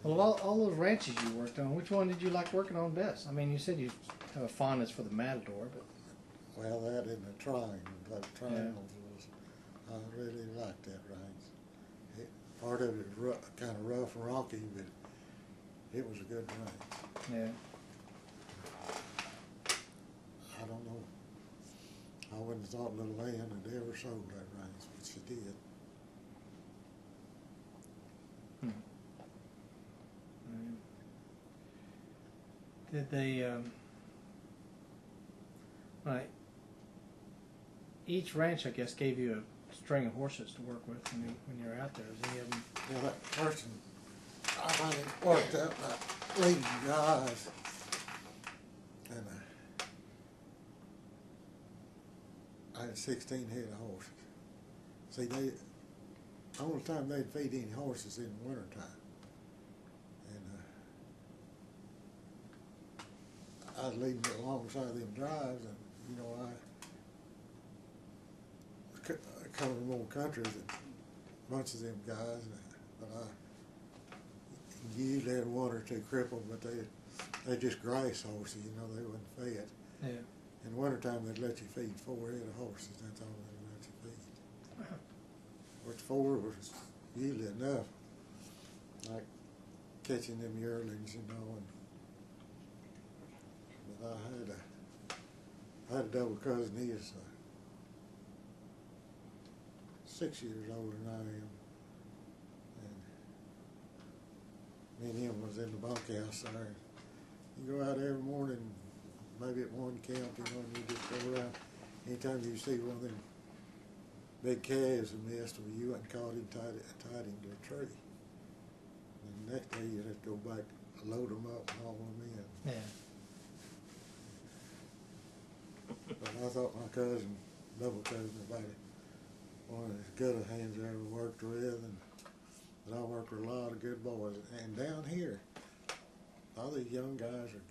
Well, all those ranches you worked on, which one did you like working on best? I mean, you said you have a fondness for the Matador, but... Well, that and the triangle. The triangles was, I really liked that range. Part of it was kind of rough and rocky, but it was a good range. Yeah. I don't know. I wouldn't have thought Little Ann had ever sold that range, but she did. Did they, right, each ranch, I guess, gave you a string of horses to work with when you were out there. Was any of them? Well, that person, I finally worked out my leading guys, and I had 16 head of horses. See, the only time they'd feed any horses in the wintertime. I was leading alongside them drives, and you know, I covered more country than a bunch of them guys, but I usually had one or two crippled, but they just grass horses, you know, they wasn't fed. Yeah. In the wintertime, they'd let you feed 4 head of horses. That's all they'd let you feed. Wow. Which 4 was usually enough, like catching them yearlings, you know, and I had a double cousin. He is 6 years older than I am, and me and him was in the bunkhouse there. You go out every morning, maybe at one camp, you know, and you just go around. Anytime you see one of them big calves in the nest, you went and caught him, tied him to a tree. And the next day you'd have to go back, load them up, and haul them in. Yeah. But I thought my cousin, double cousin, about it, one of the good hands I ever worked with, and but I worked with a lot of good boys. And down here, all these young guys are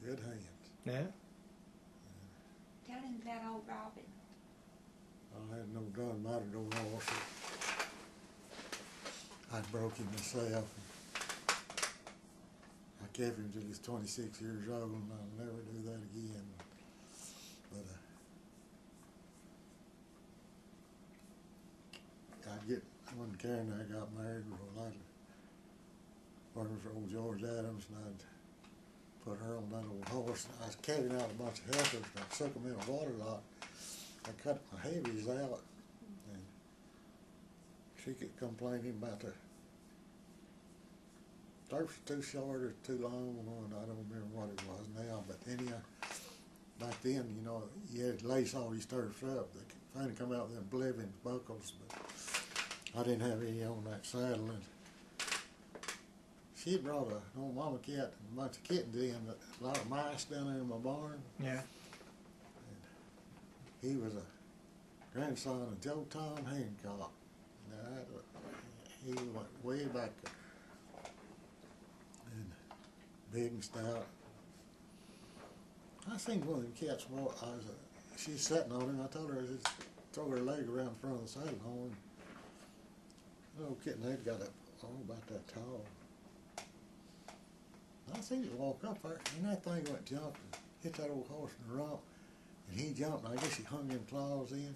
good hands. Yeah. Tell him about old Robin. I had no done Matador horse. I broke him myself. I kept him till he was 26 years old, and I'll never do that again. But I'd get, when Karen and I got married, I'd working for old George Adams, and I'd put her on that old horse. I was carrying out a bunch of heifers, and I took them in a water lot. I cut my heavies out, and she kept complaining about the stirrups too short or too long, and I don't remember what it was now, but anyhow, back then, you know, you had to lace all these stirrups up. They finally come out with them Blevins buckles, but I didn't have any on that saddle. And she brought an old mama cat and a bunch of kittens in, a lot of mice down there in my barn. Yeah. And he was a grandson of Joe Tom Hancock. Now, he went way back there. And big and stout. I seen one of them cats walk. She's sitting on him. I told her to just throw her leg around the front of the saddle horn. The little kitten head got up, about that tall. I seen it walk up there, and that thing went jumping, hit that old horse in the rump, and he jumped, and I guess he hung them claws in.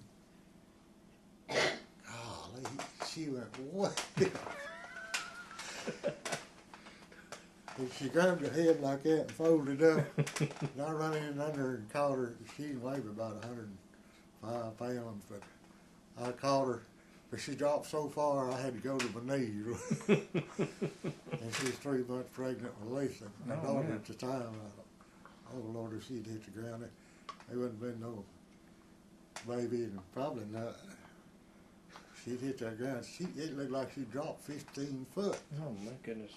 Golly, she went way. She grabbed her head like that and folded up. And I run in under her and caught her. She weighed about 105 pounds, but I caught her. But she dropped so far I had to go to my knees. And she was 3 months pregnant with Lisa, my daughter at the time. I thought, oh Lord, if she'd hit the ground, there wouldn't have been no baby, and probably not. She'd hit that ground. It looked like she dropped 15 foot. Oh my goodness.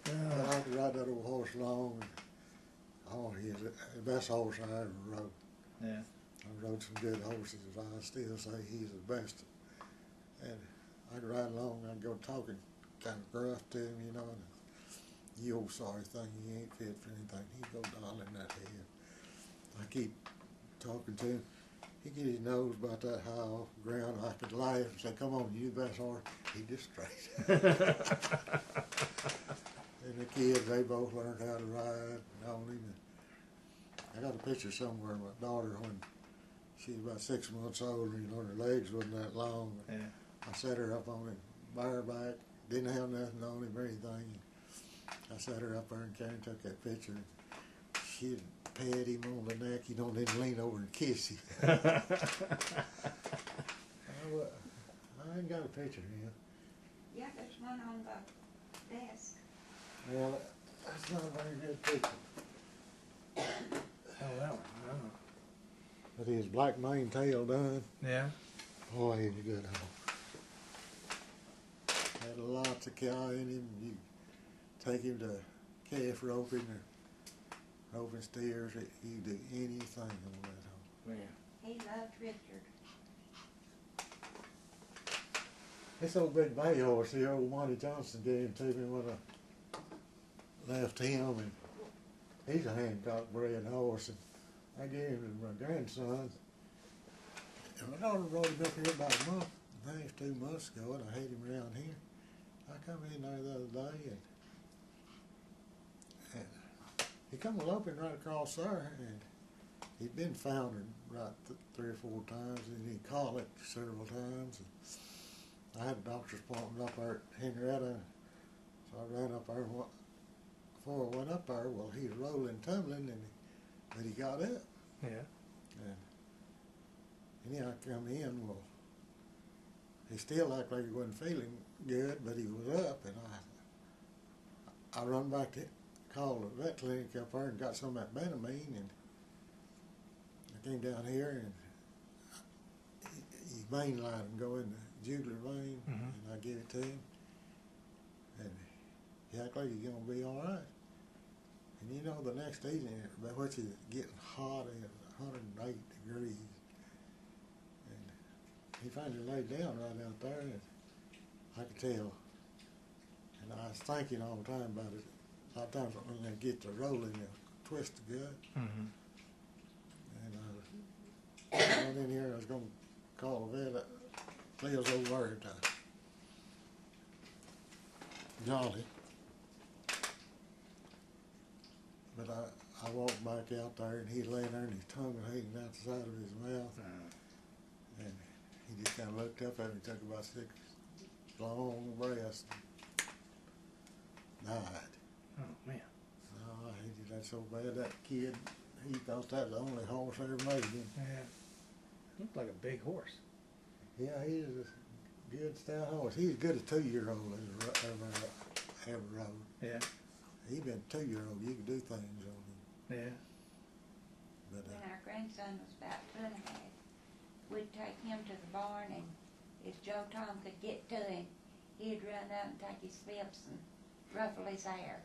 But I could ride that old horse long. Oh, he's the best horse I ever rode. Yeah. I rode some good horses. I still say he's the best. And I'd ride along, I'd go talking kind of gruff to him, you know, and you old sorry thing, he ain't fit for anything. He'd go darling that head. I keep talking to him. he get his nose about that high off the ground. I could laugh and say, "Come on, you the best horse." He just straight. And the kids, they both learned how to ride on him. I got a picture somewhere of my daughter when she was about 6 months old, and her legs wasn't that long. Yeah. I set her up on him bareback, didn't have nothing on him or anything. I set her up there and came and took that picture. She'd pat him on the neck, then lean over and kiss him. I ain't got a picture here. Yeah, there's one on the desk. Well, that's not a very good picture. Oh, that one. Oh. But his black mane tail done. Yeah. Boy, he's a good horse. Had lots of cow in him. You take him to calf roping or roping steers. He can do anything on that horse. Man. He loved Richard. This old big bay horse here, old Monty Johnson gave to me when I left him, and he's a Hancock bred horse, and I gave him to my grandson. And my daughter brought him up here about a month, I think it's 2 months ago, and I had him around here. I come in there the other day, and he come loping right across there, and he'd been foundered right 3 or 4 times, and he colicked several times. And I had a doctor's appointment up there at Henrietta, so I ran up there. Before I went up there, well, he was rolling, tumbling, but he got up. Yeah. And then I come in, well, he still acted like he wasn't feeling good, but he was up, and I run back to call the vet clinic up there and got some of that Benamine, and I came down here, and his vein line would go in the jugular vein, and I give it to him, and he acted like he's going to be all right. And you know, the next evening, which is getting hot, it was 108 degrees, and he finally laid down right out there, and I could tell. And I was thinking all the time about it. A lot of times when they get to rolling, they'll twist the gut. Mm-hmm. And I went in here, I was going to call the vet. Players over there at Jolly. But I walked back out there, and he lay there, and his tongue was hanging out the side of his mouth. And he just kind of looked up at me, took about 6 long breaths, and died. Oh, man. Oh, I hated that so bad. That kid, he thought that was the only horse ever made him. Yeah. Looked like a big horse. Yeah, he is a good stout horse. He's as good a 2-year-old as ever rode. Yeah. He been a 2-year-old. You could do things on him. Yeah. But When our grandson was about 2.5, we'd take him to the barn, and if Joe Tom could get to him, he'd run up and take his flips and ruffle his hair.